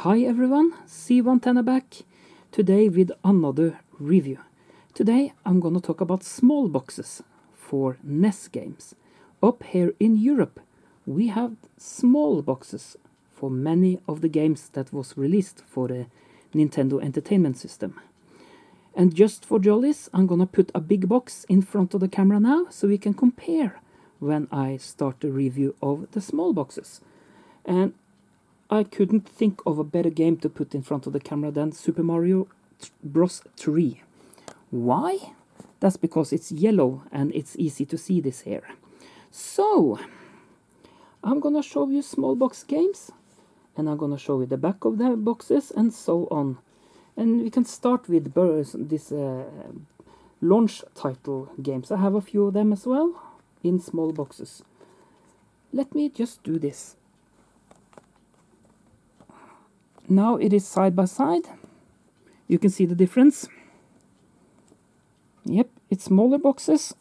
Hi everyone, C110 back, today with another review. Today I'm gonna talk about small boxes for NES games. Up here in Europe we have small boxes for many of the games that was released for the Nintendo Entertainment System. And just for jollies, I'm gonna put a big box in front of the camera now so we can compare when I start the review of the small boxes. And I couldn't think of a better game to put in front of the camera than Super Mario Bros. 3. Why? That's because it's yellow and it's easy to see this here. So, I'm gonna show you small box games, and I'm gonna show you the back of the boxes and so on. And we can start with this launch title games. I have a few of them as well in small boxes. Let me just do this. Now it is side by side. You can see the difference. Yep, it's smaller boxes.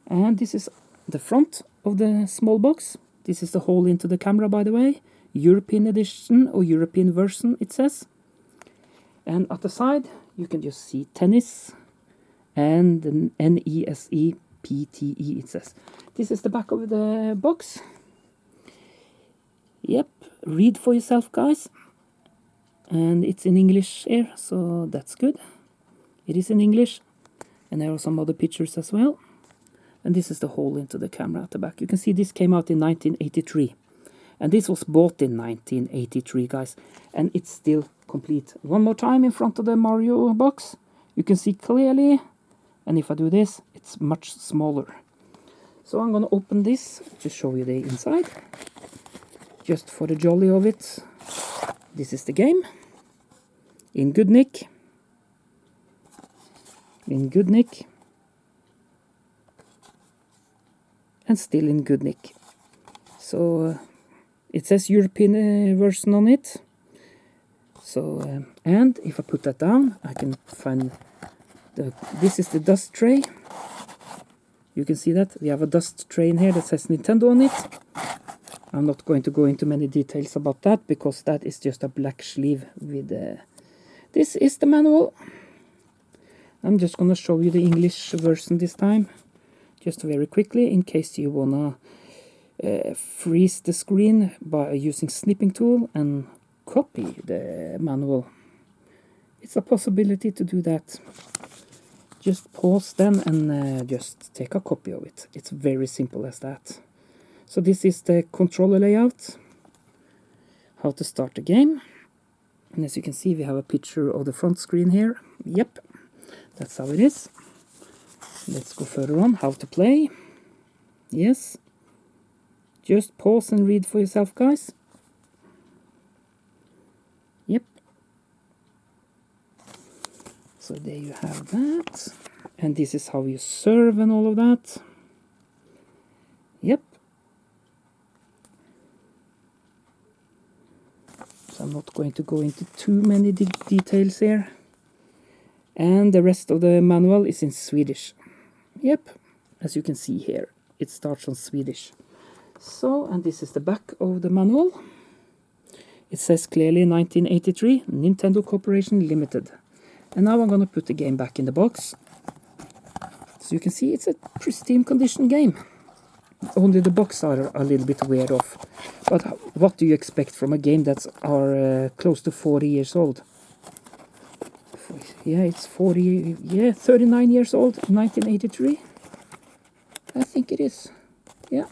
And this is the front of the small box. This is the hole into the camera, by the way. European edition or European version, it says. And at the side, you can just see tennis and the NES PTE, it says. This is the back of the box. Yep, read for yourself, guys. And it's in English here, so that's good. It is in English. And there are some other pictures as well. And this is the hole into the camera at the back. You can see this came out in 1983. And this was bought in 1983, guys. And it's still complete. One more time in front of the Mario box. You can see clearly. And if I do this, it's much smaller. So I'm going to open this to show you the inside. Just for the jolly of it. This is the game. In good nick. In good nick. And still in good nick. So it says European version on it. So and if I put that down, I can find this is the dust tray. You can see that we have a dust tray in here that says Nintendo on it. I'm not going to go into many details about that because that is just a black sleeve with this is the manual. I'm just gonna show you the English version this time, just very quickly in case you wanna freeze the screen by using snipping tool and copy the manual. It's a possibility to do that. Just pause then and just take a copy of it. It's very simple as that. So this is the controller layout, how to start the game. And as you can see, we have a picture of the front screen here. Yep, that's how it is. Let's go further on, how to play. Yes, just pause and read for yourself, guys. Yep. So there you have that. And this is how you serve and all of that. Yep. I'm not going to go into too many details here. And the rest of the manual is in Swedish. Yep, as you can see here, it starts on Swedish. So, and this is the back of the manual. It says clearly 1983, Nintendo Corporation Limited. And now I'm going to put the game back in the box. So you can see it's a pristine condition game. Only the box are a little bit weird off. But what do you expect from a game that's close to 40 years old? Yeah, it's 39 years old, 1983. I think it is. Yeah.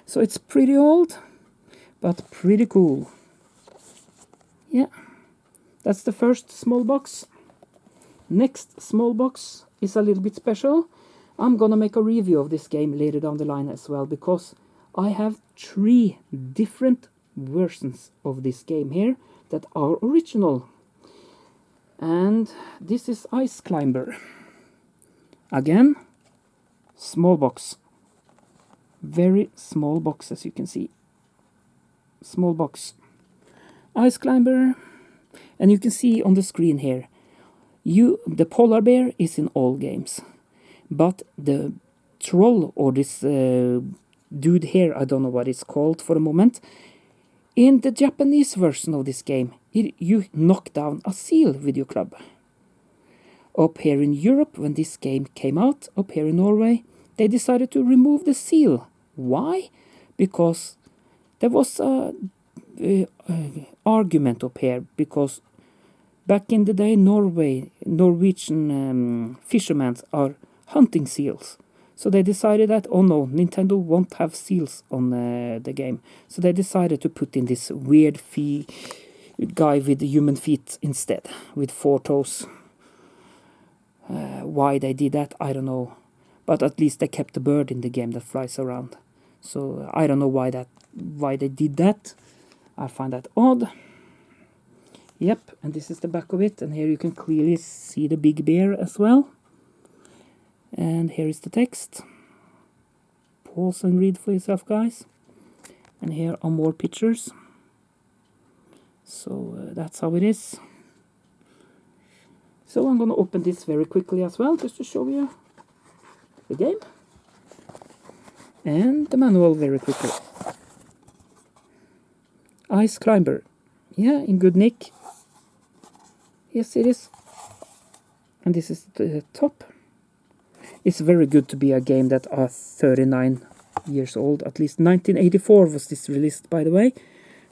So it's pretty old, but pretty cool. Yeah. That's the first small box. Next small box is a little bit special. I'm gonna make a review of this game later down the line as well, because I have 3 different versions of this game here that are original. And this is Ice Climber. Again, small box. Very small box, as you can see. Small box. Ice Climber. And you can see on the screen here, the polar bear is in all games. But the troll or this dude here, I don't know what it's called for the moment, In the Japanese version of this game, you knock down a seal with your club. Up here in Europe, when this game came out, up here in Norway, they decided to remove the seal. Why? Because there was a argument up here, because back in the day, Norwegian fishermen are hunting seals. So they decided that, oh no, Nintendo won't have seals on the game. So they decided to put in this weird guy with human feet instead, with 4 toes. Why they did that, I don't know. But at least they kept the bird in the game that flies around. So I don't know why they did that. I find that odd. Yep, and this is the back of it. And here you can clearly see the big bear as well. And here is the text. Pause and read for yourself, guys. And here are more pictures. So that's how it is. So I'm going to open this very quickly as well, just to show you the game. And the manual very quickly. Ice Climber. Yeah, in good nick. Yes, it is. And this is the top. It's very good to be a game that are 39 years old. At least 1984 was this released, by the way.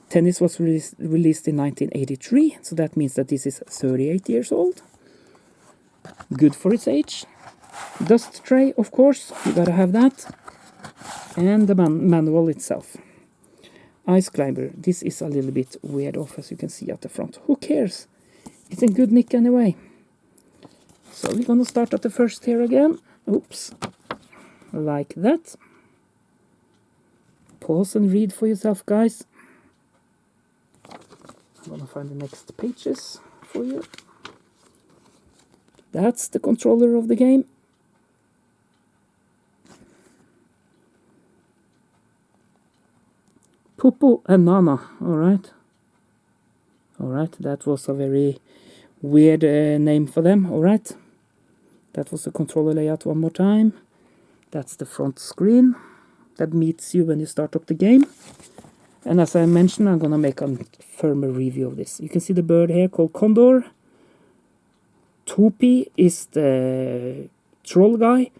Tennis was released in 1983, so that means that this is 38 years old. Good for its age. Dust tray, of course, you gotta have that. And the manual itself. Ice Climber. This is a little bit weird off, as you can see at the front. Who cares? It's in good nick anyway. So we're gonna start at the first here again. Oops. Like that. Pause and read for yourself, guys. I'm gonna find the next pages for you. That's the controller of the game. Popo and Nana, alright. Alright, that was a very weird name for them, alright. That was the controller layout one more time. That's the front screen that meets you when you start up the game. And as I mentioned, I'm gonna make a firmer review of this. You can see the bird here called Condor. Topi is the troll guy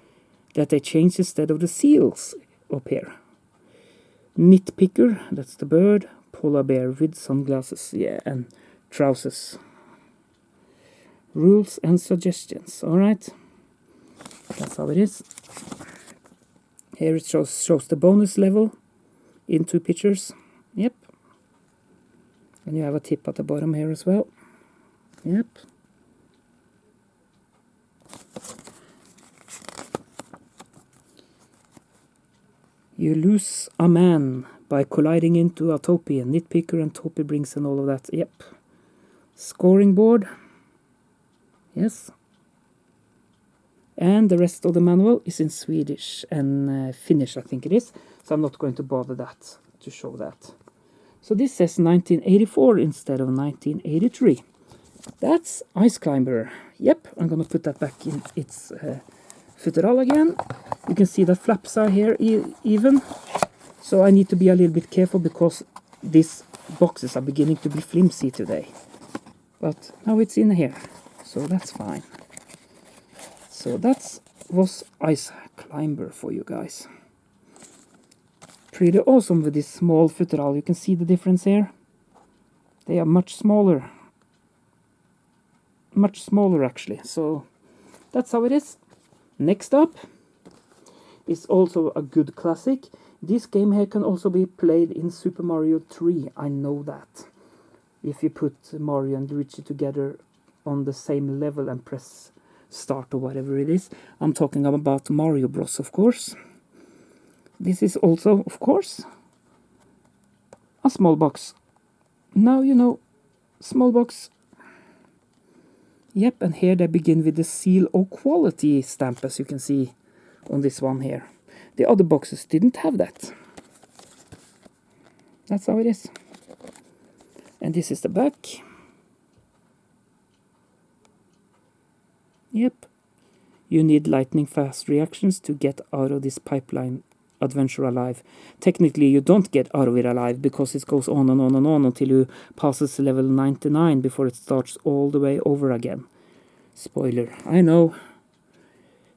that they changed instead of the seals up here. Nitpicker, that's the bird. Polar bear with sunglasses, yeah, and trousers. Rules and suggestions, alright. That's how it is. Here it shows the bonus level in 2 pictures. Yep. And you have a tip at the bottom here as well. Yep. You lose a man by colliding into a Topi, and Nitpicker and Topi brings and all of that. Yep. Scoring board. Yes. And the rest of the manual is in Swedish and Finnish, I think it is. So I'm not going to bother that to show that. So this says 1984 instead of 1983. That's Ice Climber. Yep, I'm going to put that back in its futteral again. You can see the flaps are here even. So I need to be a little bit careful because these boxes are beginning to be flimsy today. But now it's in here, so that's fine. So that was Ice Climber for you guys. Pretty awesome with this small futteral. You can see the difference here. They are much smaller. Much smaller actually. So that's how it is. Next up is also a good classic. This game here can also be played in Super Mario 3. I know that. If you put Mario and Luigi together on the same level and press start or whatever it is. I'm talking about Mario Bros, of course. This is also, of course, a small box. Now you know, small box. Yep, and here they begin with the seal of quality stamp, as you can see on this one here. The other boxes didn't have that. That's how it is. And this is the back. Yep. You need lightning fast reactions to get out of this pipeline adventure alive. Technically, you don't get out of it alive because it goes on and on and on until you passes level 99 before it starts all the way over again. Spoiler, I know.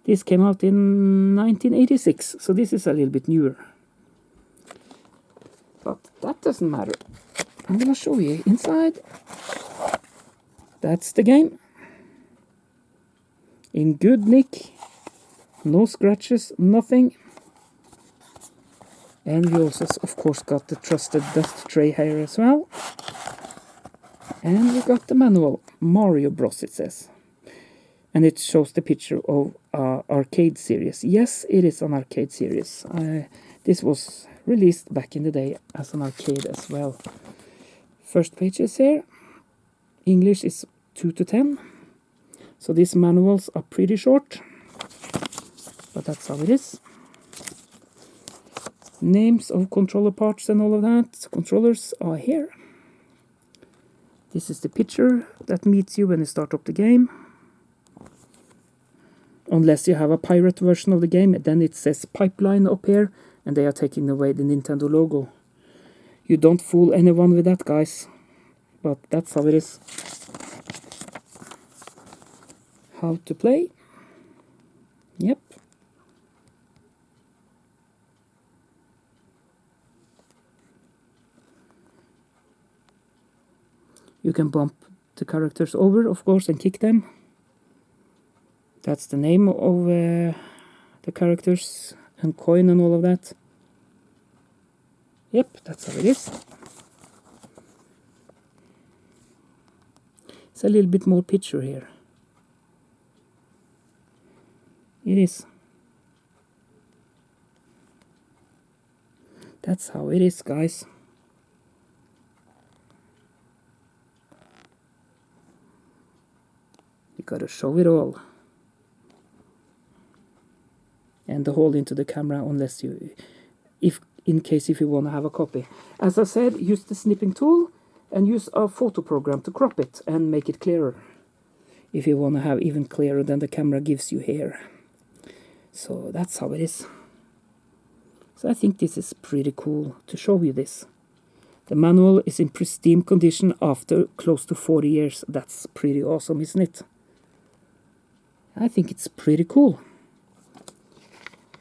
This came out in 1986, so this is a little bit newer. But that doesn't matter. I'm gonna show you inside. That's the game. In good nick. No scratches, nothing. And we also, of course, got the trusted dust tray here as well. And we got the manual. Mario Bros, it says. And it shows the picture of arcade series. Yes, it is an arcade series. This was released back in the day as an arcade as well. First page is here. English is 2 to 10. So these manuals are pretty short. But that's how it is. Names of controller parts and all of that. Controllers are here. This is the picture that meets you when you start up the game. Unless you have a pirate version of the game, then it says Pipeline up here, and they are taking away the Nintendo logo. You don't fool anyone with that, guys. But that's how it is. How to play. Yep. You can bump the characters over, of course, and kick them. That's the name of the characters and coin and all of that. Yep, that's how it is. It's a little bit more picture here. It is. That's how it is, guys. You gotta show it all. And the hole into the camera, unless you, in case if you want to have a copy. As I said, use the snipping tool and use a photo program to crop it and make it clearer. If you want to have even clearer than the camera gives you here. So that's how it is. So I think this is pretty cool to show you this. The manual is in pristine condition after close to 40 years. That's pretty awesome, isn't it? I think it's pretty cool.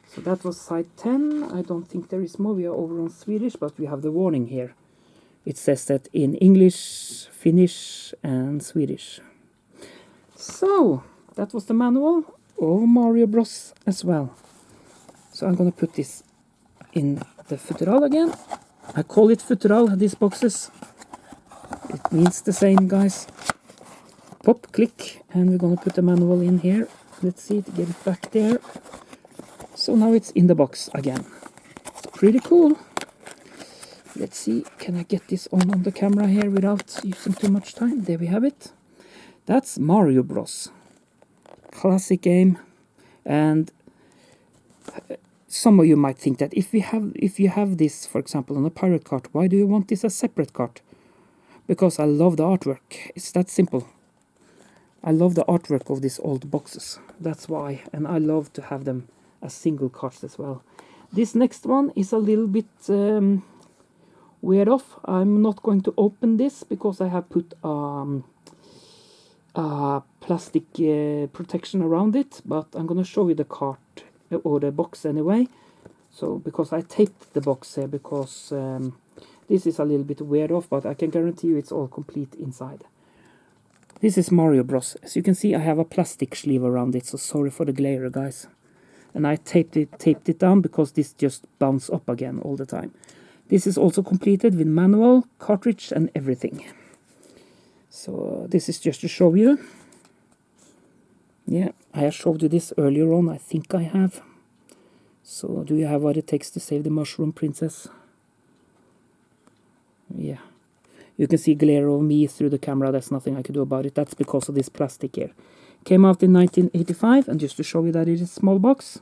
So that was side 10. I don't think there is more. We are over on Swedish, but we have the warning here. It says that in English, Finnish, and Swedish. So, that was the manual of Mario Bros as well. So I'm gonna put this in the futteral again. I call it futteral, these boxes. It means the same, guys. Pop, click, and we're gonna put the manual in here. Let's see, to get it back there. So now it's in the box again. It's pretty cool. Let's see, can I get this on the camera here without using too much time? There we have it. That's Mario Bros. Classic game. And some of you might think that if you have this, for example, on a pirate cart, why do you want this as a separate cart? Because I love the artwork. It's that simple. I love the artwork of these old boxes. That's why. And I love to have them as single carts as well. This next one is a little bit weird off. I'm not going to open this because I have put plastic protection around it, but I'm gonna show you the cart or the box anyway. So because I taped the box here because this is a little bit weird off, but I can guarantee you it's all complete inside. This is Mario Bros. As you can see, I have a plastic sleeve around it, so sorry for the glare, guys. And I taped it down because this just bounces up again all the time. This is also completed with manual, cartridge, and everything. So this is just to show you. Yeah, I have showed you this earlier on. I think I have. So do you have what it takes to save the Mushroom Princess? Yeah. You can see glare of me through the camera. There's nothing I can do about it. That's because of this plastic here. Came out in 1985, and just to show you that it is a small box.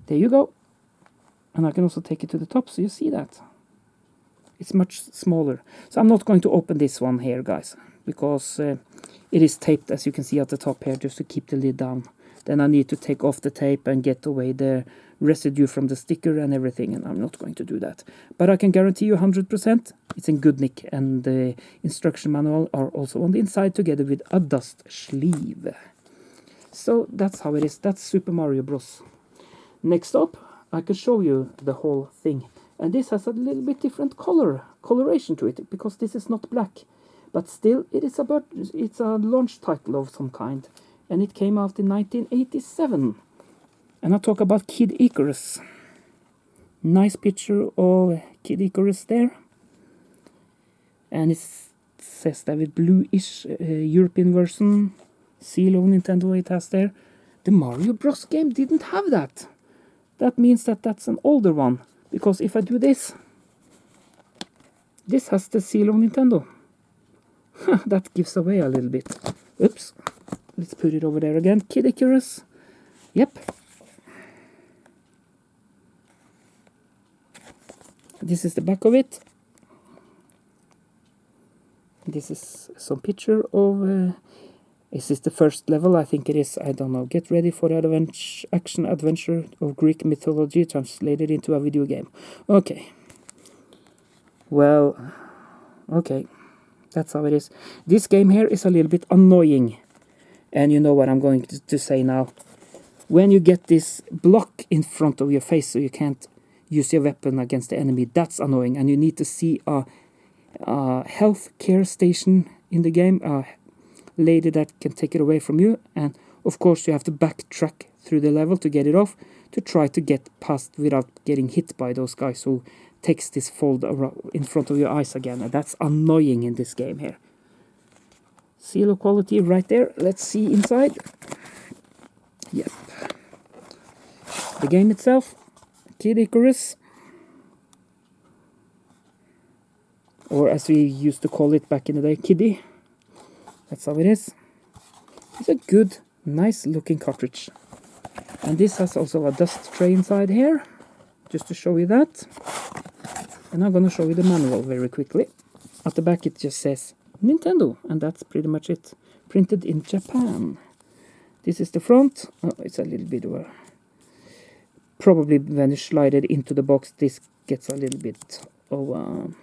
There you go. And I can also take it to the top, so you see that. It's much smaller. So I'm not going to open this one here, guys, because it is taped, as you can see at the top here, just to keep the lid down. then I need to take off the tape and get away the residue from the sticker and everything, and I'm not going to do that. But I can guarantee you 100% it's in good nick, and the instruction manual are also on the inside together with a dust sleeve. So that's how it is. That's Super Mario Bros. Next up, I can show you the whole thing. And this has a little bit different coloration to it, because this is not black. But still, it's a launch title of some kind. And it came out in 1987. And I talk about Kid Icarus. Nice picture of Kid Icarus there. And it says that with bluish European version. Seal of Nintendo it has there. The Mario Bros. Game didn't have that. That means that that's an older one. Because if I do this, this has the seal of Nintendo. That gives away a little bit. Oops. Let's put it over there again. Kid Icarus. Yep. This is the back of it. This is some picture of... is this the first level? I think it is. I don't know. Get ready for the action adventure of Greek mythology translated into a video game. Okay. Well, okay. That's how it is. This game here is a little bit annoying. And you know what I'm going to say now. When you get this block in front of your face so you can't use your weapon against the enemy, that's annoying. And you need to see a health care station in the game. A lady that can take it away from you. And of course you have to backtrack through the level to get it off. To try to get past without getting hit by those guys who takes this fold in front of your eyes again. And that's annoying in this game here. Seal of quality right there. Let's see inside. Yep. The game itself. Kid Icarus. Or as we used to call it back in the day, Kiddy. That's how it is. It's a good, nice looking cartridge. And this has also a dust tray inside here. Just to show you that. And I'm going to show you the manual very quickly. At the back it just says Nintendo. And that's pretty much it. Printed in Japan. This is the front. Oh, it's a little bit of a... Probably when you slide it into the box, this gets a little bit of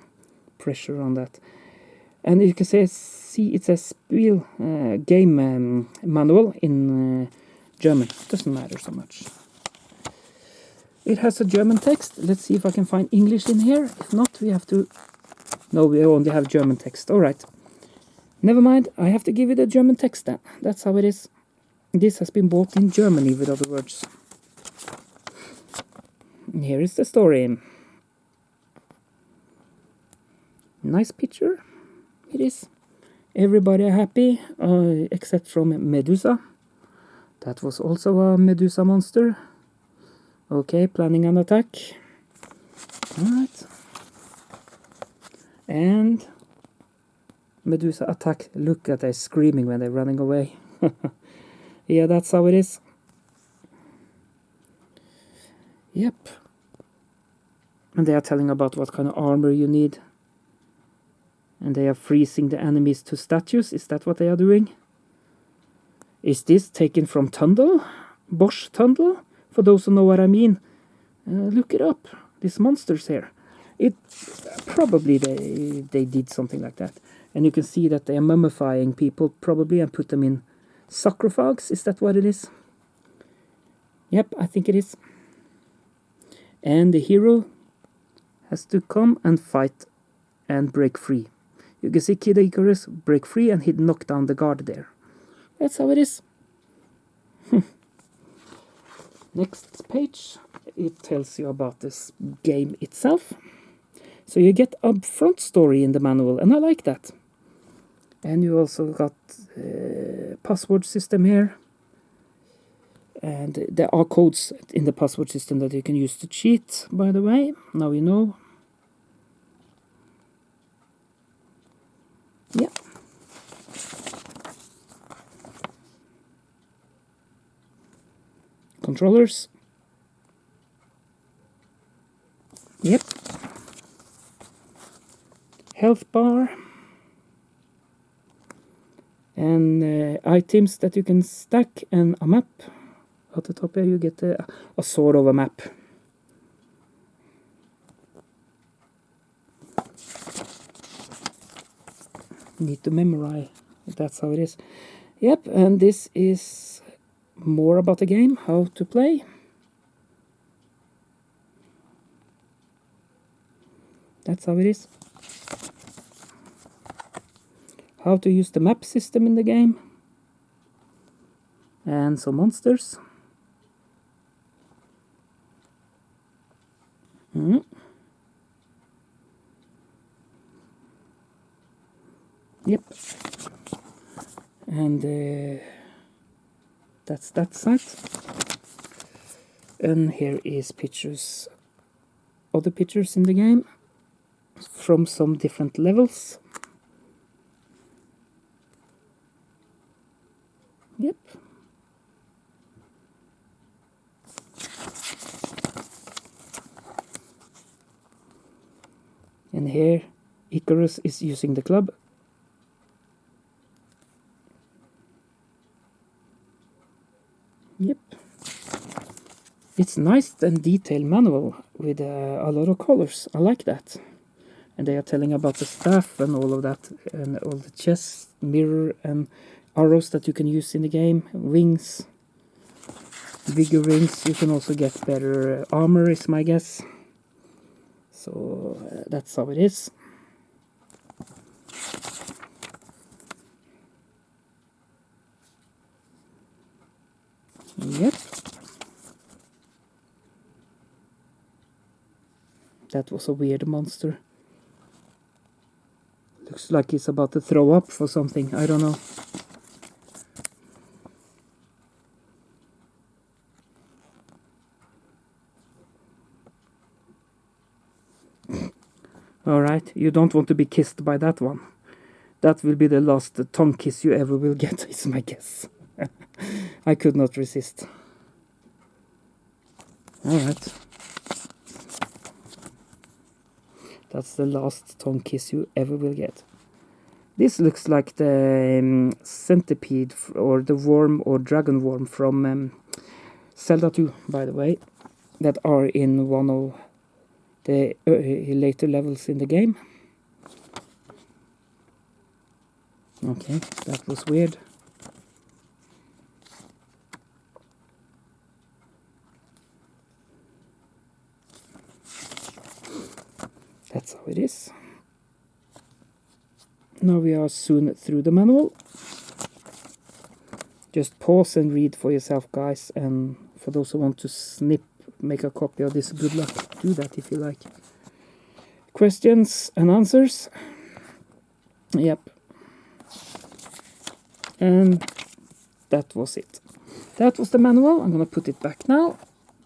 pressure on that. And you can see it says Spiel game manual in German. Doesn't matter so much. It has a German text. Let's see if I can find English in here. If not, we have to... No, we only have German text. Alright. Never mind. I have to give it a German text then. That's how it is. This has been bought in Germany, with other words. And here is the story. Nice picture. It is. Everybody happy, except from Medusa. That was also a Medusa monster. Okay, planning an attack. Alright. And Medusa attack. Look at them screaming when they're running away. Yeah, that's how it is. Yep. And they are telling about what kind of armor you need. And they are freezing the enemies to statues. Is that what they are doing? Is this taken from Tundle? Bosch Tundle? For those who know what I mean, look it up. These monsters here. It probably they did something like that. And you can see that they are mummifying people probably and put them in sarcophags. Is that what it is? Yep, I think it is. And the hero has to come and fight and break free. You can see Kid Icarus break free and he'd knock down the guard there. That's how it is. Next page, it tells you about this game itself. So you get a front story in the manual, and I like that. And you also got password system here. And there are codes in the password system that you can use to cheat, by the way. Now you know. Yeah. Controllers. Yep. Health bar. And items that you can stack, and a map at the top here you get a sort of a map. Need to memorize. That's how it is. Yep, and this is more about the game, how to play. That's how it is. How to use the map system in the game. And some monsters. Yep. And that's that side. And here is pictures, other pictures in the game from some different levels. Yep. And here Icarus is using the club. Yep. It's nice and detailed manual with a lot of colors. I like that. And they are telling about the staff and all of that, and all the chest, mirror, and arrows that you can use in the game, wings, bigger wings. You can also get better armor, is my guess. So that's how it is. Yep. That was a weird monster. Looks like he's about to throw up for something, I don't know. Alright, you don't want to be kissed by that one. That will be the last tongue kiss you ever will get, is my guess. I could not resist. Alright. That's the last tongue kiss you ever will get. This looks like the centipede or the worm or dragon worm from Zelda 2, by the way, that are in one of the later levels in the game. Okay, that was weird. That's how it is. Now we are soon through the manual. Just pause and read for yourself, guys, and for those who want to make a copy of this, good luck. Do that if you like. Questions and answers. Yep. And that was it. That was the manual. I'm gonna put it back now.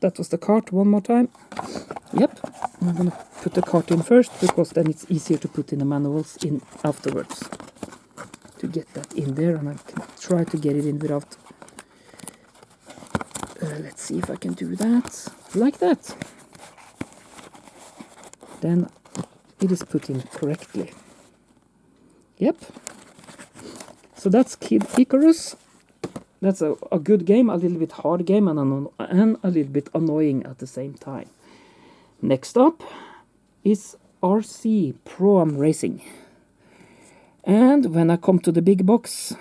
That was the cart one more time. Yep. I'm gonna put the cart in first, because then it's easier to put in the manuals in afterwards. To get that in there, and I can try to get it in without... let's see if I can do that. Like that. Then it is put in correctly. Yep. So that's Kid Icarus. That's a good game, a little bit hard game, and a little bit annoying at the same time. Next up is RC Pro-Am Racing. And when I come to the big box,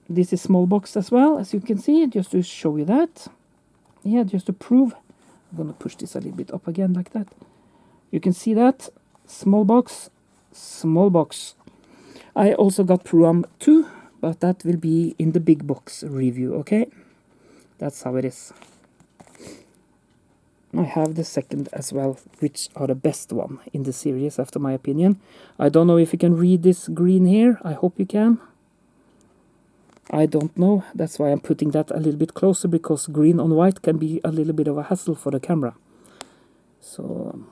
this is small box as well, as you can see, just to show you that. Yeah, just to prove. I'm gonna push this a little bit up again like that. You can see that. Small box, small box. I also got Pro-Am 2, but that will be in the big box review, okay? That's how it is. I have the second as well, which are the best one in the series, after my opinion. I don't know if you can read this green here. I hope you can. I don't know. That's why I'm putting that a little bit closer, because green on white can be a little bit of a hassle for the camera. So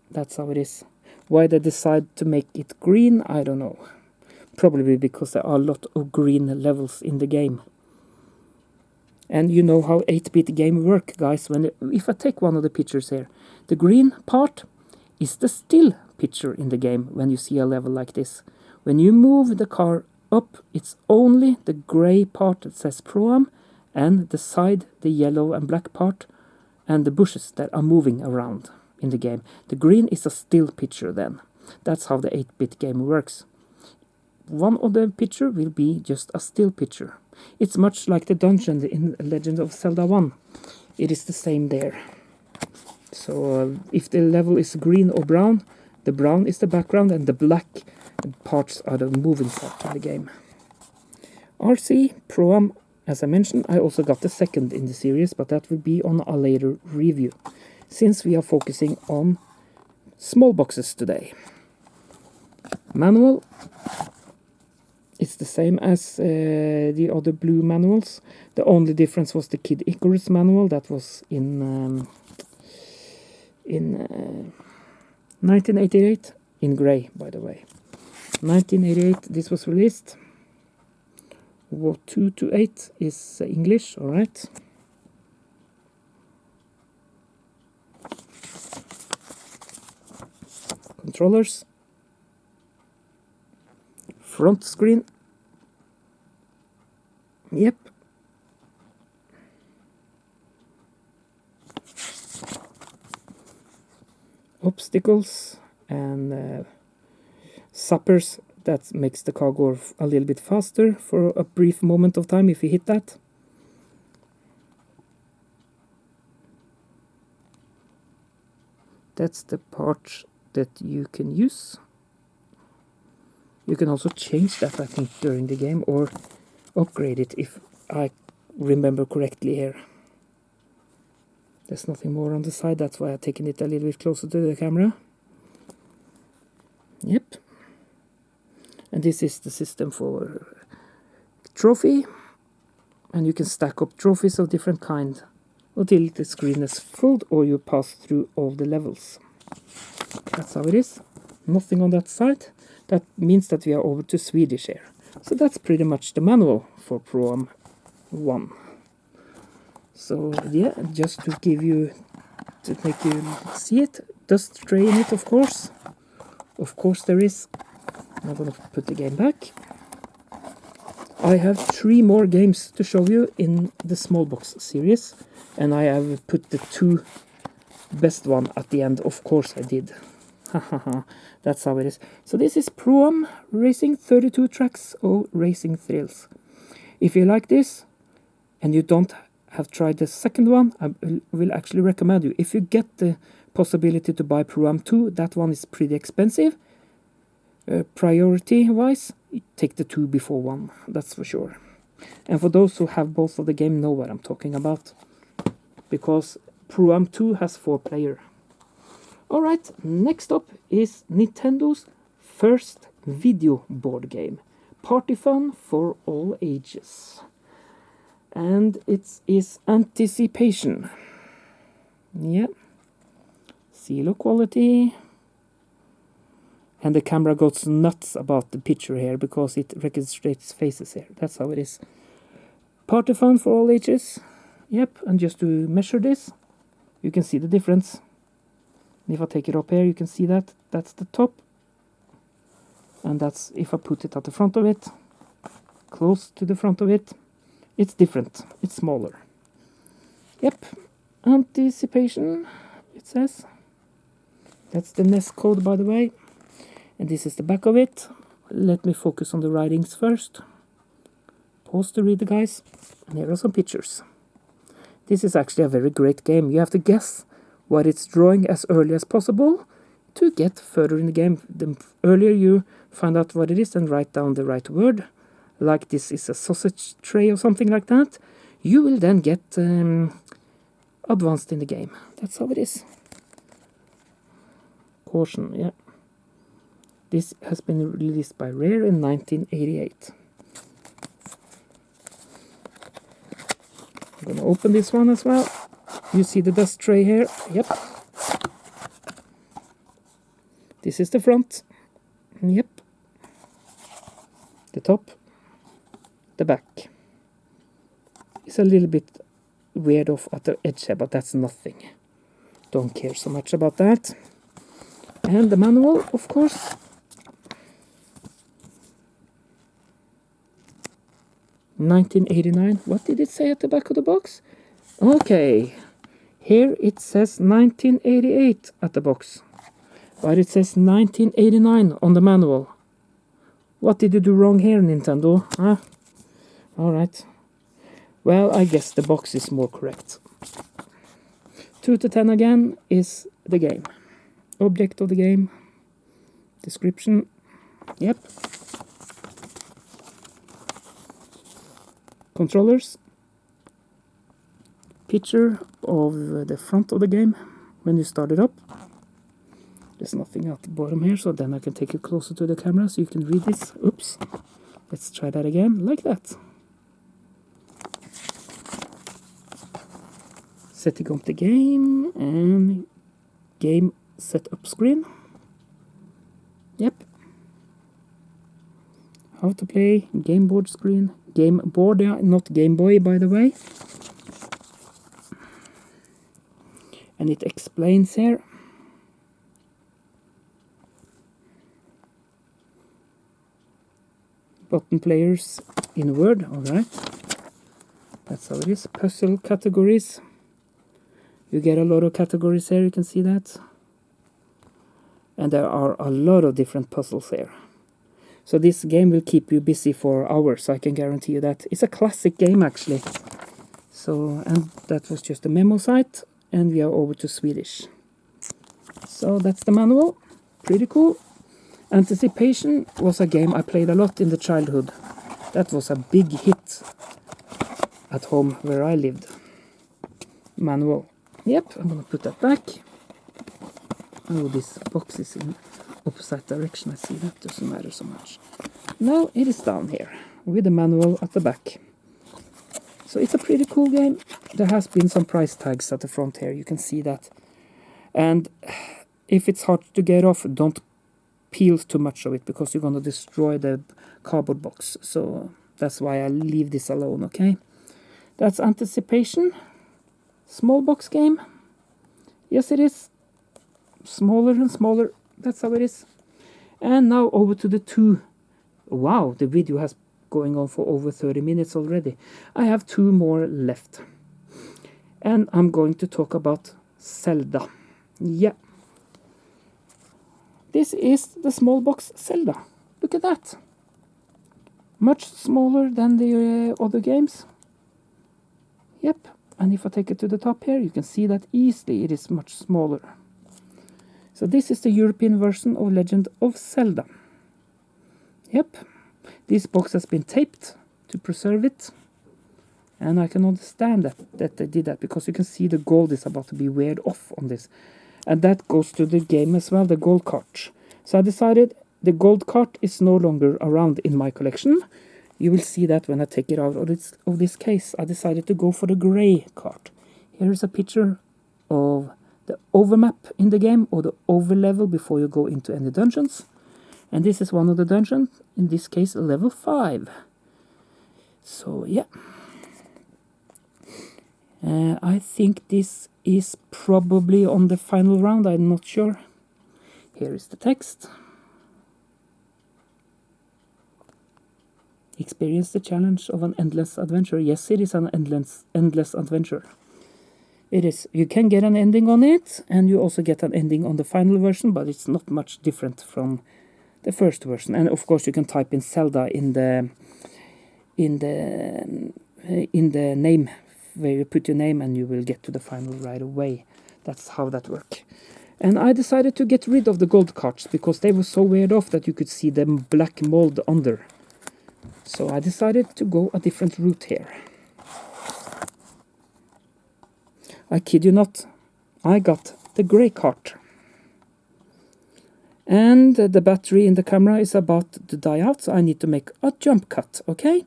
that's how it is. Why they decide to make it green, I don't know. Probably because there are a lot of green levels in the game. And you know how 8-bit game work, guys. If I take one of the pictures here, the green part is the still picture in the game when you see a level like this. When you move the car up, it's only the gray part that says Pro-Am, and the side, the yellow and black part, and the bushes that are moving around in the game. The green is a still picture then. That's how the 8-bit game works. One of the picture will be just a still picture. It's much like the dungeon in Legend of Zelda 1. It is the same there. So if the level is green or brown, the brown is the background and the black parts are the moving part in the game. RC Pro-Am, as I mentioned, I also got the second in the series, but that will be on a later review, since we are focusing on small boxes today. Manual, it's the same as the other blue manuals. The only difference was the Kid Icarus manual that was in 1988, in grey, by the way. 1988 this was released. 2 to 8 is English, alright. Controllers. Front screen. Yep. Obstacles and suppers that makes the car go a little bit faster for a brief moment of time if you hit that. That's the part that you can use. You can also change that, I think, during the game, or upgrade it if I remember correctly here. There's nothing more on the side, that's why I've taken it a little bit closer to the camera. Yep. And this is the system for trophy. And you can stack up trophies of different kind until the screen is full or you pass through all the levels. That's how it is. Nothing on that side. That means that we are over to Swedish here. So that's pretty much the manual for Pro-Am 1. So yeah, just to give you, to make you see it, dust tray in it, of course. Of course there is. I'm gonna put the game back. I have 3 more games to show you in the small box series, and I have put the 2 best one at the end. Of course I did. That's how it is. So this is Pro-Am Racing, 32 tracks of racing thrills. If you like this and you don't have tried the second one, I will actually recommend you. If you get the possibility to buy Pro-Am 2, that one is pretty expensive. Priority wise, take the 2 before 1, that's for sure. And for those who have both of the game, know what I'm talking about, because Pro-Am 2 has 4 player. Alright, next up is Nintendo's first video board game, Party Fun for All Ages. And it is Anticipation. Yeah. Silo quality. And the camera goes nuts about the picture here because it reconstructs faces here. That's how it is. Party Fun for All Ages. Yep, and just to measure this, you can see the difference. If I take it up here, you can see that. That's the top. And that's if I put it at the front of it, close to the front of it, it's different. It's smaller. Yep. Anticipation, it says. That's the NES code, by the way. And this is the back of it. Let me focus on the writings first. Pause to read the guys. And here are some pictures. This is actually a very great game. You have to guess what it's drawing as early as possible to get further in the game. The earlier you find out what it is and write down the right word, like this is a sausage tray or something like that, you will then get advanced in the game. That's how it is. Caution, yeah. This has been released by Rare in 1988. I'm gonna open this one as well. You see the dust tray here? Yep. This is the front. Yep. The top. The back. It's a little bit weird off at the edge here, but that's nothing. Don't care so much about that. And the manual, of course. 1989. What did it say at the back of the box? Okay, here it says 1988 at the box, but it says 1989 on the manual. What did you do wrong here, Nintendo? Huh? Alright. Well, I guess the box is more correct. 2 to 10 again is the game. Object of the game. Description. Yep. Controllers. Picture of the front of the game when you start it up. There's nothing at the bottom here, so then I can take it closer to the camera so you can read this. Oops. Let's try that again, like that. Setting up the game and game setup screen. Yep. How to play, game board screen. Game board, yeah, not Game Boy, by the way. And it explains here. Button players in Word, alright. That's how it is. Puzzle categories. You get a lot of categories here, you can see that. And there are a lot of different puzzles here. So this game will keep you busy for hours, I can guarantee you that. It's a classic game actually. So, and that was just a memo site, and we are over to Swedish. So that's the manual, pretty cool. Anticipation was a game I played a lot in the childhood. That was a big hit at home where I lived. Manual. Yep, I'm gonna put that back. Oh, this box is in opposite direction. I see that doesn't matter so much. Now it is down here with the manual at the back. So it's a pretty cool game. There has been some price tags at the front here. You can see that. And if it's hard to get off, don't peel too much of it because you're gonna destroy the cardboard box. So that's why I leave this alone, okay? That's Anticipation. Small box game. Yes, it is. Smaller and smaller. That's how it is. And now over to the 2. Wow, the video has going on for over 30 minutes already. I have 2 more left. And I'm going to talk about Zelda. Yeah. This is the small box Zelda. Look at that. Much smaller than the other games. Yep. And if I take it to the top here, you can see that easily it is much smaller. So this is the European version of Legend of Zelda. Yep. This box has been taped to preserve it. And I can understand that they did that because you can see the gold is about to be weared off on this. And that goes to the game as well, the gold cart. So I decided the gold cart is no longer around in my collection. You will see that when I take it out of this case. I decided to go for the gray cart. Here is a picture of the overmap in the game, or the overlevel before you go into any dungeons. And this is one of the dungeons, in this case level 5. So yeah. I think this is probably on the final round, I'm not sure. Here is the text. Experience the challenge of an endless adventure. Yes, it is an endless adventure. It is. You can get an ending on it, and you also get an ending on the final version, but it's not much different from the first version. And of course, you can type in Zelda in the name, where you put your name, and you will get to the final right away. That's how that works. And I decided to get rid of the gold cards because they were so weird off that you could see the black mold under. So I decided to go a different route here. I kid you not, I got the gray cart. And the battery in the camera is about to die out, so I need to make a jump cut, okay?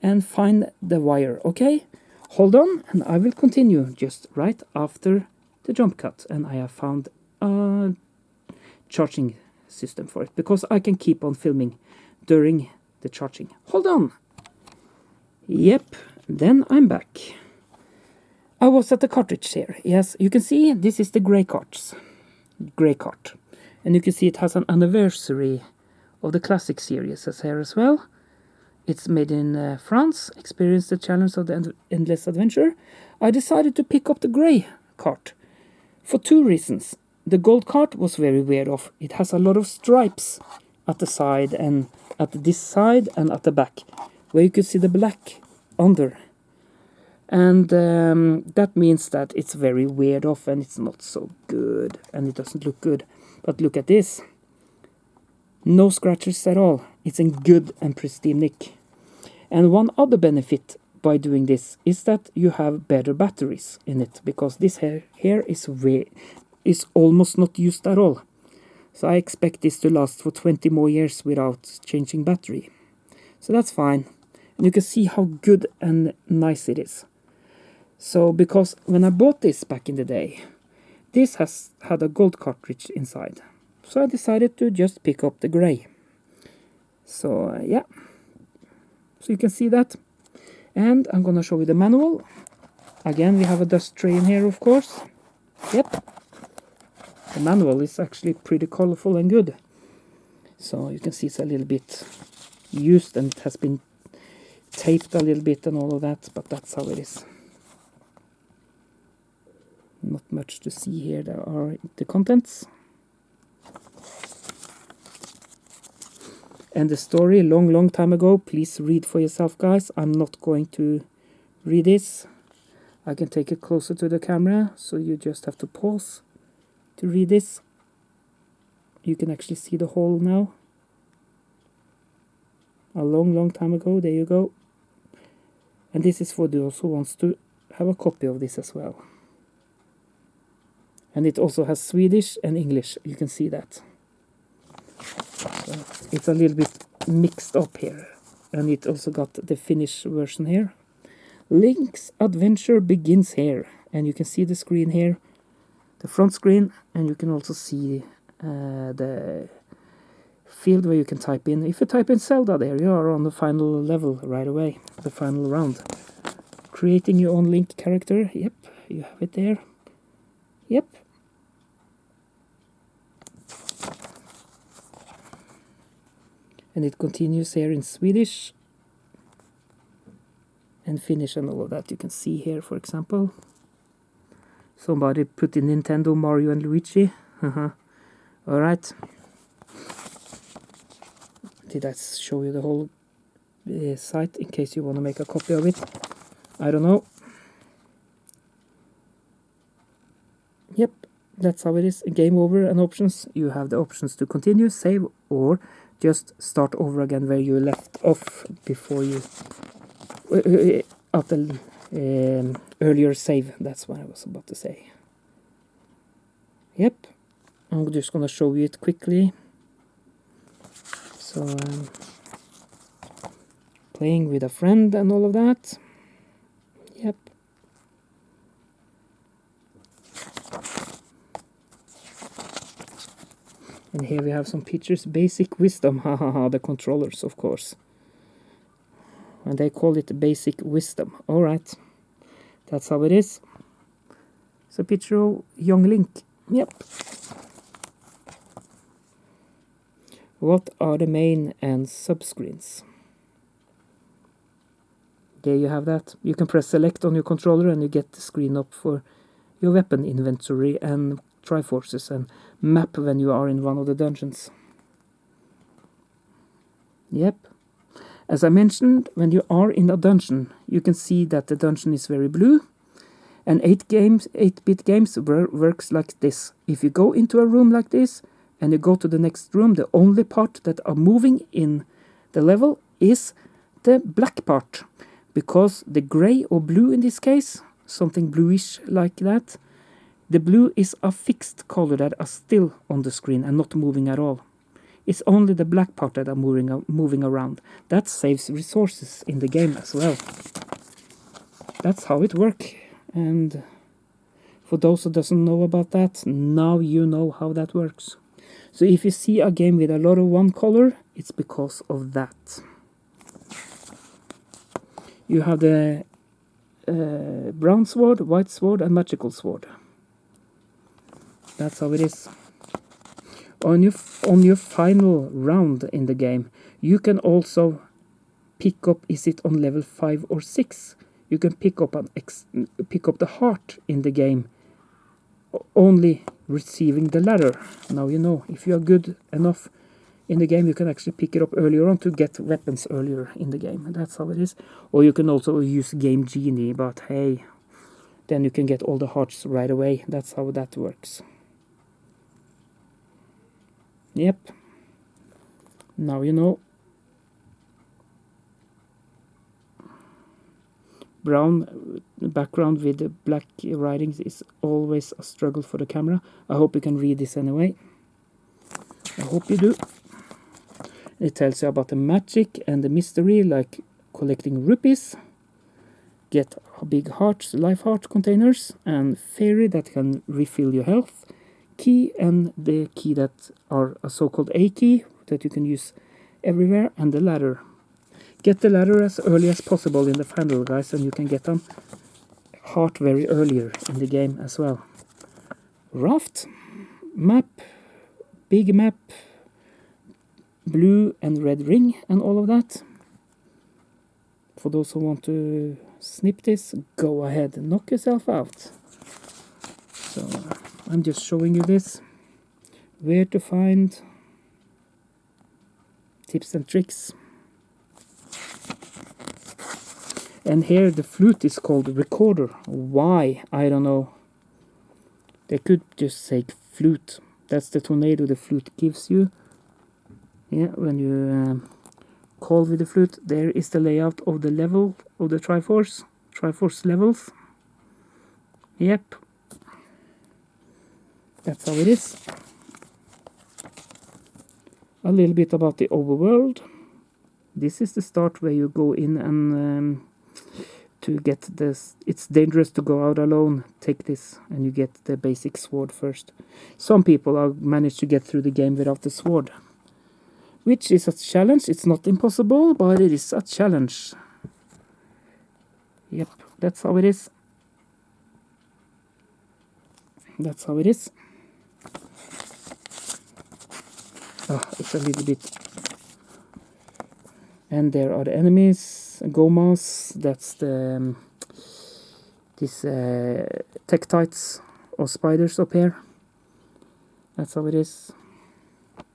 And find the wire, okay? Hold on, and I will continue just right after the jump cut. And I have found a charging system for it, because I can keep on filming during the charging. Hold on. Yep, then I'm back. I was at the cartridge here. Yes, you can see this is the gray cart. And you can see it has an anniversary of the classic series as here as well. It's made in France. Experience the challenge of the endless adventure. I decided to pick up the grey cart for 2 reasons. The gold cart was very weird off. It has a lot of stripes at the side and at this side and at the back, where you can see the black under. And that means that it's very weird off and it's not so good and it doesn't look good. But look at this. No scratches at all. It's in good and pristine nick. And one other benefit by doing this is that you have better batteries in it, because this here is almost not used at all. So I expect this to last for 20 more years without changing battery. So that's fine. And you can see how good and nice it is. So because when I bought this back in the day, this has had a gold cartridge inside. So I decided to just pick up the grey. So yeah. So you can see that. And I'm gonna show you the manual. Again, we have a dust tray in here, of course. Yep. The manual is actually pretty colorful and good. So you can see it's a little bit used and it has been taped a little bit and all of that, but that's how it is. Not much to see here. There are the contents. And the story, long time ago. Please read for yourself, guys. I'm not going to read this. I can take it closer to the camera, so you just have to pause to read this. You can actually see the hole now. A long time ago. There you go. And this is for those who wants to have a copy of this as well. And it also has Swedish and English. You can see that. So it's a little bit mixed up here. And it also got the Finnish version here. Link's adventure begins here. And you can see the screen here. The front screen. And you can also see the field where you can type in. If you type in Zelda there, you are on the final level right away. The final round. Creating your own Link character. Yep, you have it there. Yep. And it continues here in Swedish and Finnish and all of that. You can see here, for example. Somebody put in Nintendo, Mario and Luigi. Alright. Did I show you the whole site in case you want to make a copy of it? I don't know. Yep, that's how it is. Game over and options. You have the options to continue, save, or just start over again where you left off before you at the earlier save. That's what I was about to say. Yep, I'm just gonna show you it quickly. So playing with a friend and all of that. Yep. And here we have some pictures. Basic wisdom. The controllers, of course. And they call it basic wisdom. Alright. That's how it is. It's a picture of young Link. Yep. What are the main and subscreens? There you have that. You can press select on your controller and you get the screen up for your weapon inventory and Triforces and map when you are in one of the dungeons. Yep. As I mentioned, when you are in a dungeon, you can see that the dungeon is very blue. And 8-bit games works like this. If you go into a room like this and you go to the next room, the only part that are moving in the level is the black part. Because the gray or blue in this case, something bluish like that, the blue is a fixed color that are still on the screen and not moving at all. It's only the black part that are moving around. That saves resources in the game as well. That's how it works. And for those who doesn't know about that, now you know how that works. So if you see a game with a lot of one color, it's because of that. You have the brown sword, white sword and magical sword. That's how it is. On your final round in the game, you can also pick up, is it on level 5 or 6? You can pick up the heart in the game, only receiving the ladder. Now you know, if you are good enough in the game, you can actually pick it up earlier on to get weapons earlier in the game. That's how it is. Or you can also use Game Genie, but hey, then you can get all the hearts right away. That's how that works. Yep. Now you know. Brown background with the black writings is always a struggle for the camera. I hope you can read this anyway. I hope you do. It tells you about the magic and the mystery, like collecting rupees, get big hearts, life heart containers, and fairy that can refill your health, key, and the key that are a so-called A key that you can use everywhere, and the ladder. Get the ladder as early as possible in the final, guys, and you can get them heart very earlier in the game as well. Raft, map, big map, blue and red ring, and all of that. For those who want to snip this, go ahead and knock yourself out. So I'm just showing you this, where to find tips and tricks. And here the flute is called recorder. Why? I don't know. They could just say flute. That's the tornado the flute gives you. Yeah, when you call with the flute, there is the layout of the level of the Triforce. Triforce levels. Yep. That's how it is. A little bit about the overworld. This is the start where you go in and to get this, it's dangerous to go out alone. Take this and you get the basic sword first. Some people have managed to get through the game without the sword, which is a challenge. It's not impossible, but it is a challenge. Yep, that's how it is. That's how it is. It's a little bit. And there are the enemies. Gomas, that's the these tektites or spiders up here. That's how it is. I'm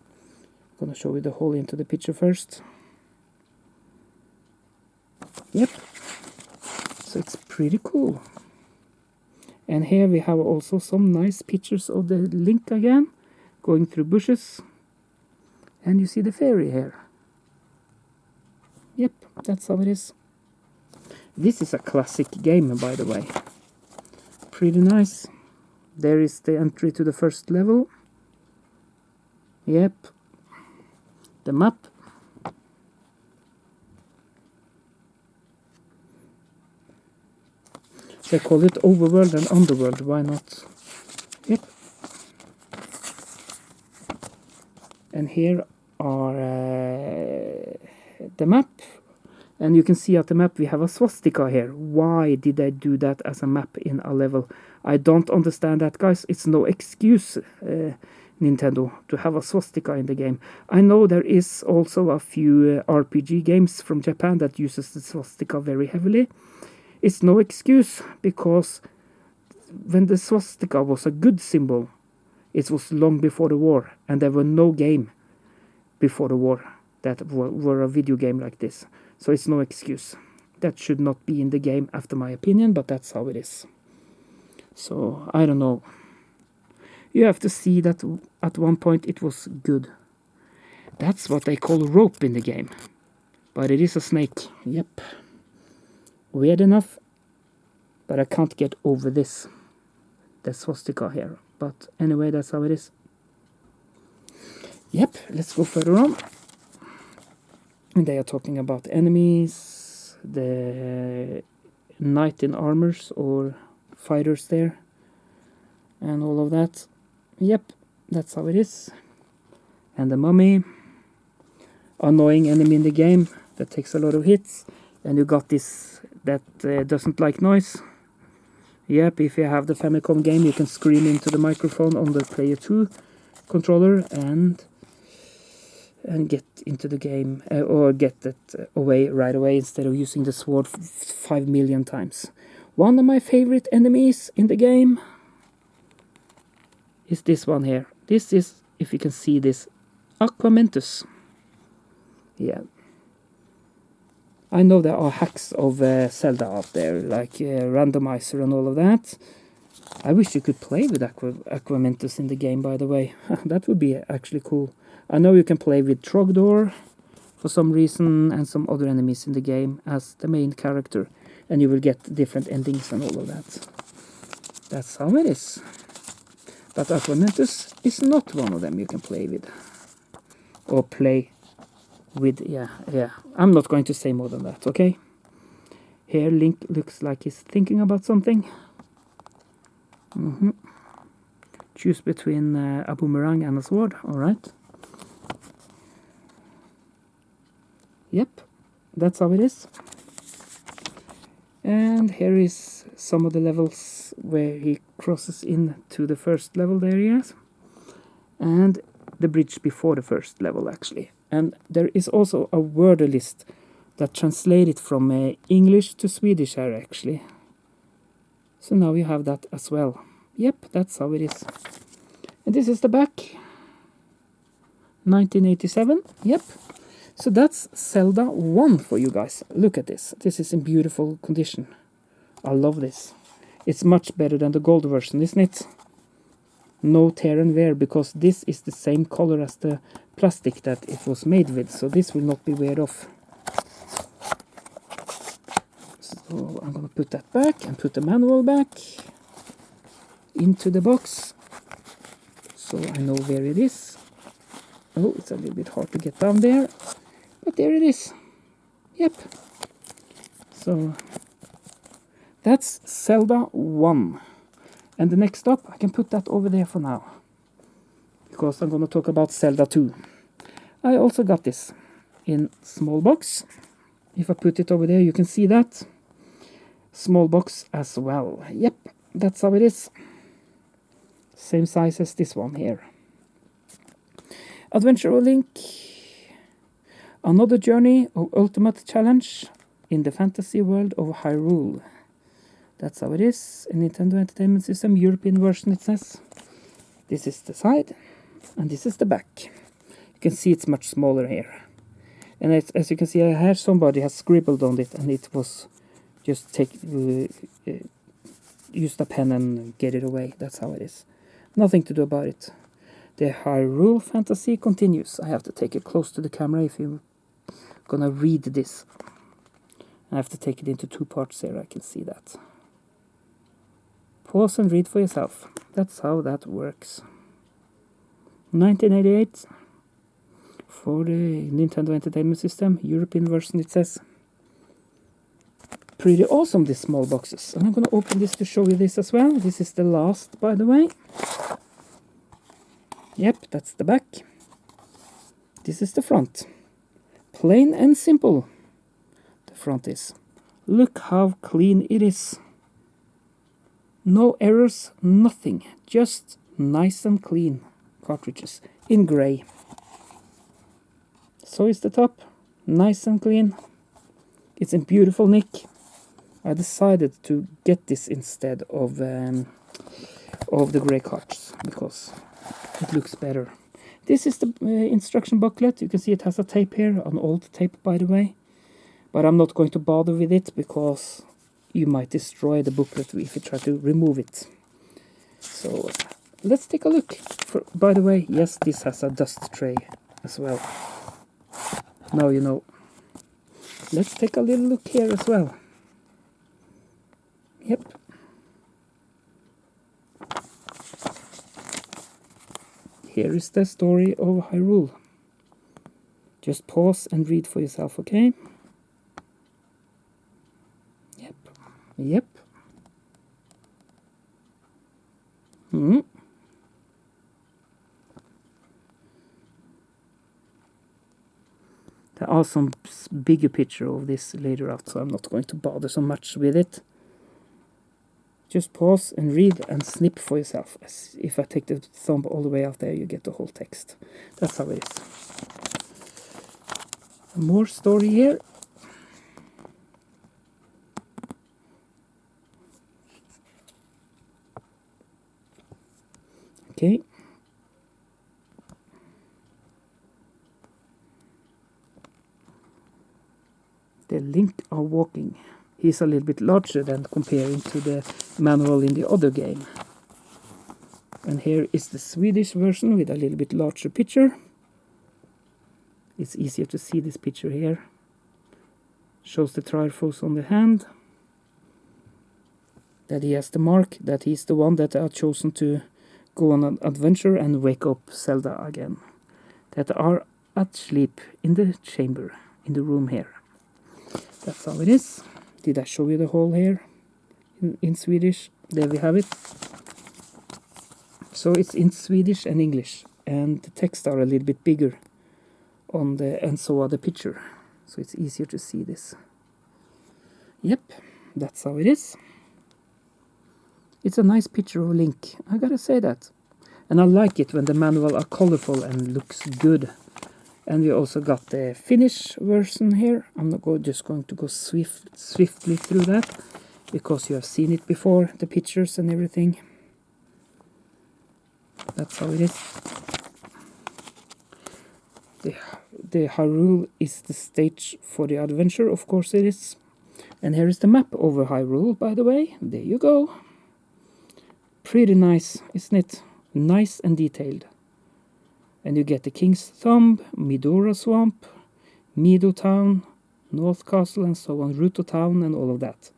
gonna show you the hole into the picture first. Yep. So it's pretty cool. And here we have also some nice pictures of the Link again, going through bushes. And you see the fairy here. Yep, that's how it is. This is a classic game, by the way. Pretty nice. There is the entry to the first level. Yep. The map. They call it overworld and underworld, why not? Yep. And here are the map, and you can see at the map we have a swastika here. Why did I do that as a map in a level? I don't understand that, guys. It's no excuse, Nintendo, to have a swastika in the game. I know there is also a few RPG games from Japan that uses the swastika very heavily. It's no excuse, because when the swastika was a good symbol, it was long before the war, and there were no game before the war that were a video game like this. So it's no excuse. That should not be in the game, after my opinion, but that's how it is. So, I don't know. You have to see that at one point it was good. That's what they call rope in the game. But it is a snake. Yep. Weird enough. But I can't get over this. The swastika here. But anyway, that's how it is. Yep, let's go further on. And they are talking about enemies, the knight in armors or fighters there, and all of that. Yep, that's how it is. And the mummy, annoying enemy in the game that takes a lot of hits. And you got this that doesn't like noise. Yep, if you have the Famicom game, you can scream into the microphone on the Player 2 controller, and and get into the game, or get it away right away instead of using the sword 5 million times. One of my favorite enemies in the game is this one here. This is, if you can see this, Aquamentus. Yeah. I know there are hacks of Zelda out there, like randomizer and all of that. I wish you could play with Aquamentus in the game, by the way. That would be actually cool. I know you can play with Trogdor for some reason, and some other enemies in the game as the main character, and you will get different endings and all of that. That's how it is. But Aquamentus is not one of them you can play with. Or play with, yeah. I'm not going to say more than that, okay? Here Link looks like he's thinking about something. Choose between a boomerang and a sword, alright. Yep, that's how it is. And here is some of the levels where he crosses into the first level there, yes. And the bridge before the first level, actually. And there is also a word list that translates it from English to Swedish here, actually. So now you have that as well. Yep, that's how it is. And this is the back. 1987, yep. So that's Zelda 1 for you guys. Look at this. This is in beautiful condition. I love this. It's much better than the gold version, isn't it? No tear and wear, because this is the same color as the plastic that it was made with. So this will not be wear off. So I'm going to put that back and put the manual back into the box. So I know where it is. Oh, it's a little bit hard to get down there. But there it is. Yep. So that's Zelda 1. And the next up, I can put that over there for now. Because I'm going to talk about Zelda 2. I also got this in small box. If I put it over there, you can see that. Small box as well. Yep, that's how it is. Same size as this one here. Adventure of Link. Another journey of ultimate challenge in the fantasy world of Hyrule. That's how it is. A Nintendo Entertainment System, European version it says. This is the side, and this is the back. You can see it's much smaller here. And as you can see, here somebody has scribbled on it, and it was just use the pen and get it away. That's how it is. Nothing to do about it. The Hyrule fantasy continues. I have to take it close to the camera if you're gonna read this. I have to take it into 2 parts here, I can see that. Pause and read for yourself. That's how that works. 1988 for the Nintendo Entertainment System, European version it says. Pretty awesome, these small boxes. And I'm going to open this to show you this as well. This is the last, by the way. Yep, that's the back. This is the front. Plain and simple. The front is. Look how clean it is. No errors, nothing. Just nice and clean cartridges in grey. So is the top. Nice and clean. It's in beautiful nick. I decided to get this instead of the grey cards because it looks better. This is the instruction booklet. You can see it has a tape here, an old tape by the way. But I'm not going to bother with it because you might destroy the booklet if you try to remove it. So let's take a look. By the way, yes, this has a dust tray as well. Now you know. Let's take a little look here as well. Yep. Here is the story of Hyrule. Just pause and read for yourself, okay? Yep. Yep. There are some bigger picture of this later out, so I'm not going to bother so much with it. Just pause and read and snip for yourself. As if I take the thumb all the way out there, you get the whole text. That's how it is. More story here. Okay. The Link are walking. He's a little bit larger than comparing to the manual in the other game. And here is the Swedish version with a little bit larger picture. It's easier to see this picture here. Shows the Triforce on the hand. That he has the mark, that he's the one that are chosen to go on an adventure and wake up Zelda again. That are asleep in the chamber, in the room here. That's how it is. Did I show you the whole here in Swedish? There we have it. So it's in Swedish and English, and the text are a little bit bigger on the, and so are the picture. So it's easier to see this. Yep, that's how it is. It's a nice picture of Link, I gotta say that. And I like it when the manual are colorful and looks good. And we also got the Finnish version here. I'm not just going to go swiftly through that, because you have seen it before, the pictures and everything. That's how it is. The Hyrule is the stage for the adventure, of course it is. And here is the map over Hyrule, by the way. There you go. Pretty nice, isn't it? Nice and detailed. And you get the King's Thumb, Midora Swamp, Meadow Town, North Castle and so on, Ruto Town and all of that.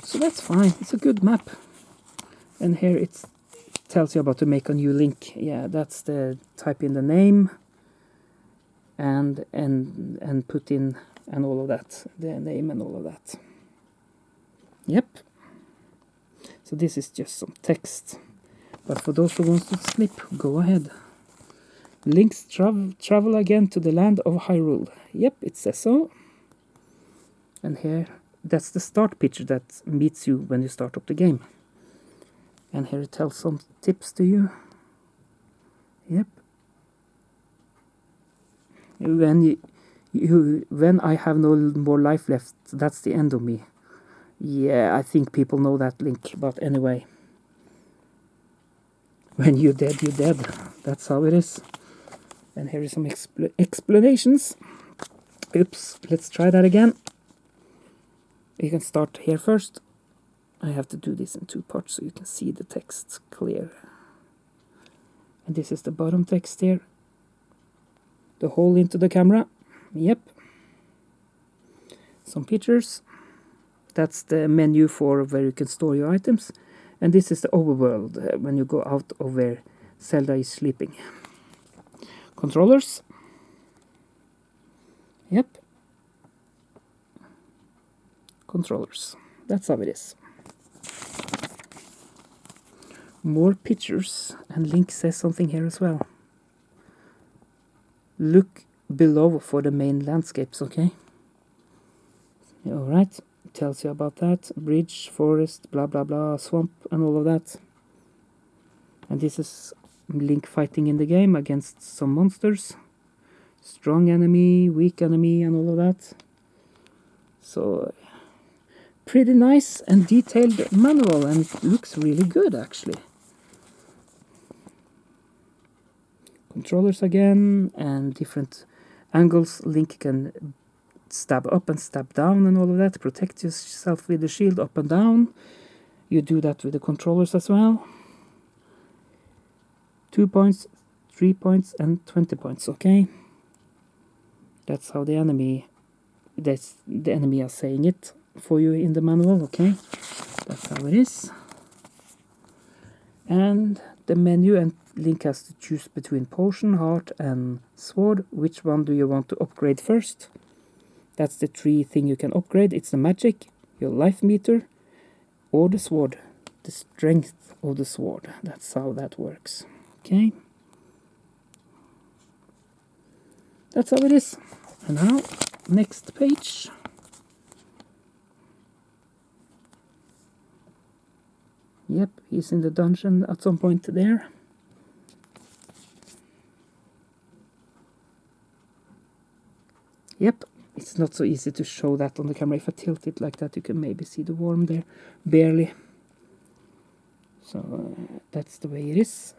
So that's fine, it's a good map. And here it tells you about to make a new Link. Yeah, that's the type in the name and put in and all of that. The name and all of that. Yep. So this is just some text. But for those who want to slip, go ahead. Link's travel again to the land of Hyrule. Yep, it says so. And here, that's the start picture that meets you when you start up the game. And here it tells some tips to you. Yep. When I have no more life left, that's the end of me. Yeah, I think people know that, Link, but anyway. When you're dead, you're dead. That's how it is. And here is some explanations. Oops, let's try that again. You can start here first. I have to do this in two parts so you can see the text clear. And this is the bottom text here. The hole into the camera. Yep. Some pictures. That's the menu for where you can store your items. And this is the overworld, when you go out of where Zelda is sleeping. Controllers. Yep. Controllers. That's how it is. More pictures. And Link says something here as well. Look below for the main landscapes, okay? Alright. Tells you about that. Bridge, forest, blah blah blah, swamp and all of that. And this is Link fighting in the game against some monsters. Strong enemy, weak enemy and all of that. So pretty nice and detailed manual, and looks really good actually. Controllers again, and different angles Link can stab up and stab down and all of that. Protect yourself with the shield up and down. You do that with the controllers as well. 2 points, 3 points and 20 points, okay? That's how the enemy are saying it for you in the manual, okay? That's how it is. And the menu, and Link has to choose between potion, heart and sword. Which one do you want to upgrade first? That's the 3 thing you can upgrade. It's the magic, your life meter, or the sword. The strength of the sword. That's how that works. Okay. That's how it is. And now, next page. Yep, he's in the dungeon at some point there. Yep, it's not so easy to show that on the camera. If I tilt it like that, you can maybe see the worm there, barely. So that's the way it is.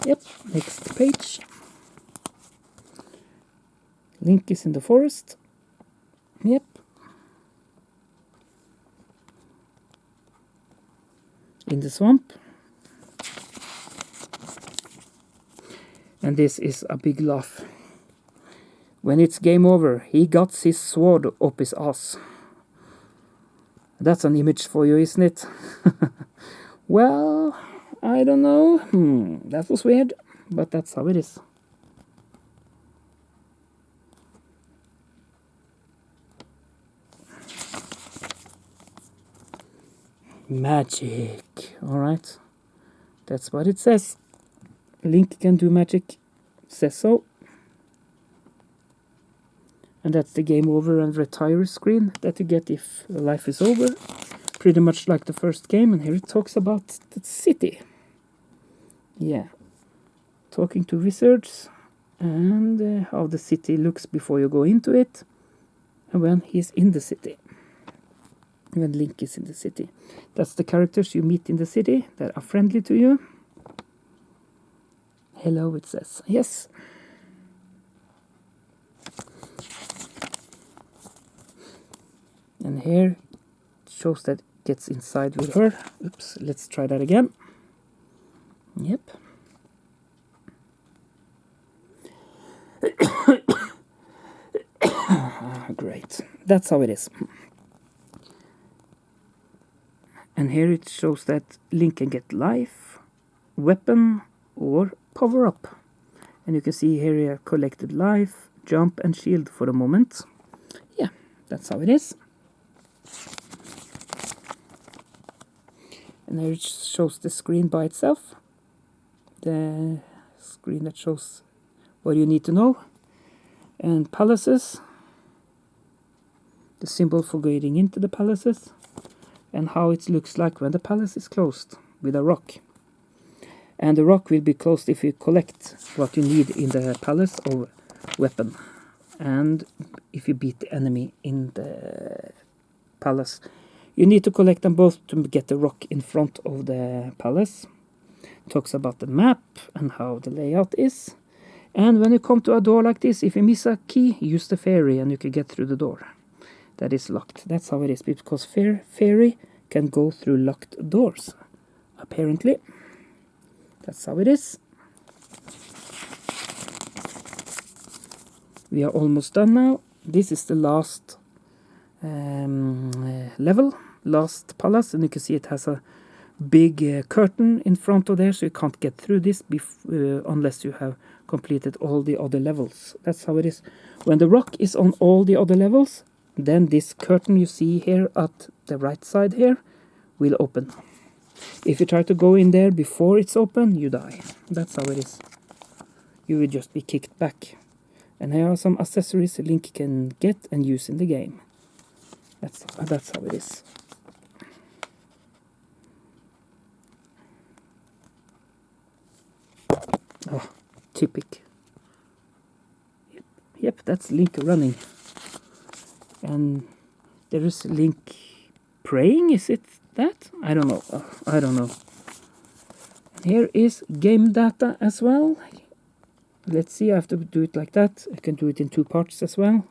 Yep, next page. Link is in the forest. Yep. In the swamp. And this is a big laugh. When it's game over, he got his sword up his ass. That's an image for you, isn't it? Well, I don't know. That was weird, but that's how it is. Magic. Alright. That's what it says. Link can do magic. It says so. And that's the game over and retire screen that you get if life is over. Pretty much like the first game. And here it talks about the city. Yeah. Talking to wizards. And how the city looks before you go into it. And when he's in the city. When Link is in the city. That's the characters you meet in the city that are friendly to you. Hello, it says. Yes. And here it shows that it gets inside with her. Oops, let's try that again. Yep. Great. That's how it is. And here it shows that Link can get life, weapon, or power up. And you can see here you have collected life, jump, and shield for the moment. Yeah, that's how it is. And here it shows the screen by itself. The screen that shows what you need to know. And palaces. The symbol for going into the palaces. And how it looks like when the palace is closed with a rock. And the rock will be closed if you collect what you need in the palace or weapon. And if you beat the enemy in the palace. You need to collect them both to get the rock in front of the palace. Talks about the map and how the layout is. And when you come to a door like this, if you miss a key, use the fairy and you can get through the door. That is locked. That's how it is, because fairy can go through locked doors, apparently. That's how it is. We are almost done now. This is the last level, last palace, and you can see it has a big curtain in front of there, so you can't get through this unless you have completed all the other levels. That's how it is. When the rock is on all the other levels, then this curtain you see here at the right side here will open. If you try to go in there before it's open, you die. That's how it is. You will just be kicked back. And here are some accessories Link can get and use in the game. That's how it is. Oh, typical. Yep, that's Link running. And there is Link praying, is it that? I don't know. I don't know. And here is game data as well. Let's see, I have to do it like that. I can do it in 2 parts as well.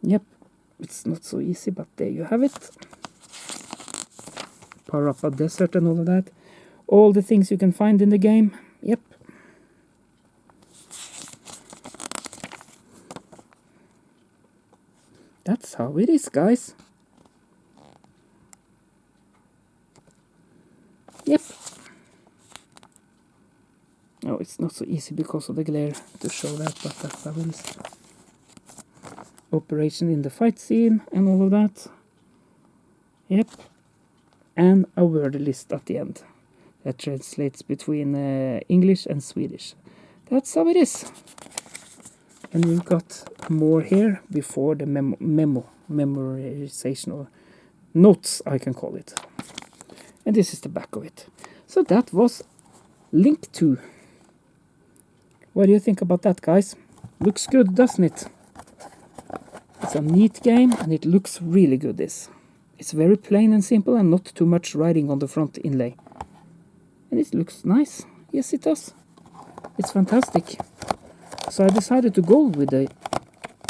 Yep, it's not so easy, but there you have it. Power up a desert and all of that. All the things you can find in the game. Yep. That's how it is, guys. Yep. Oh, it's not so easy because of the glare to show that, but that's how it is. Operation in the fight scene and all of that. Yep. And a word list at the end. That translates between English and Swedish. That's how it is. And we've got more here before the memorization, or notes, I can call it. And this is the back of it. So that was Link 2. What do you think about that, guys? Looks good, doesn't it? It's a neat game, and it looks really good, this. It's very plain and simple, and not too much writing on the front inlay. And it looks nice. Yes, it does. It's fantastic. So I decided to go with the...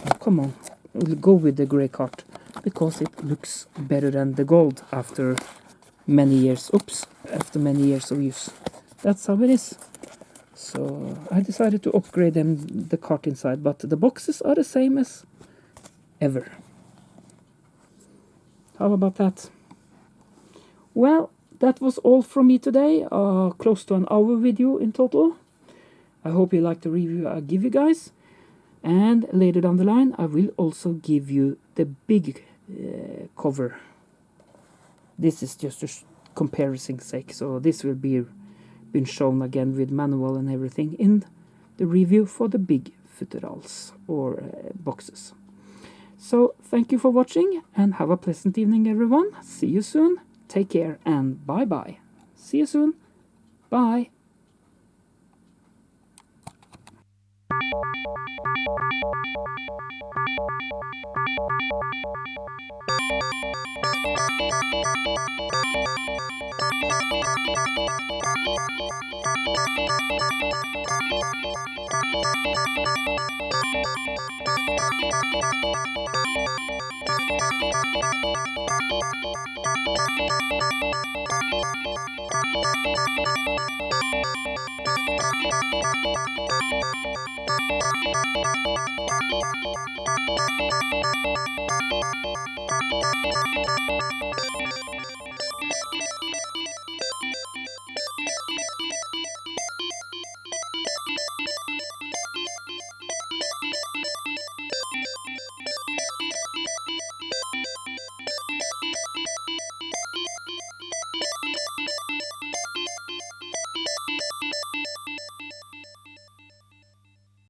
Oh, come on. We'll go with the grey cart, because it looks better than the gold after many years. Oops, after many years of use. That's how it is. So I decided to upgrade the cart inside, but the boxes are the same as ever. How about that? Well, that was all from me today. Close to an hour video in total. I hope you liked the review I give you guys. And later down the line, I will also give you the big cover. This is just a comparison sake, so this will be been shown again with manual and everything in the review for the big futurals or boxes. So thank you for watching, and have a pleasant evening, everyone. See you soon. Take care, and bye bye. See you soon. Bye.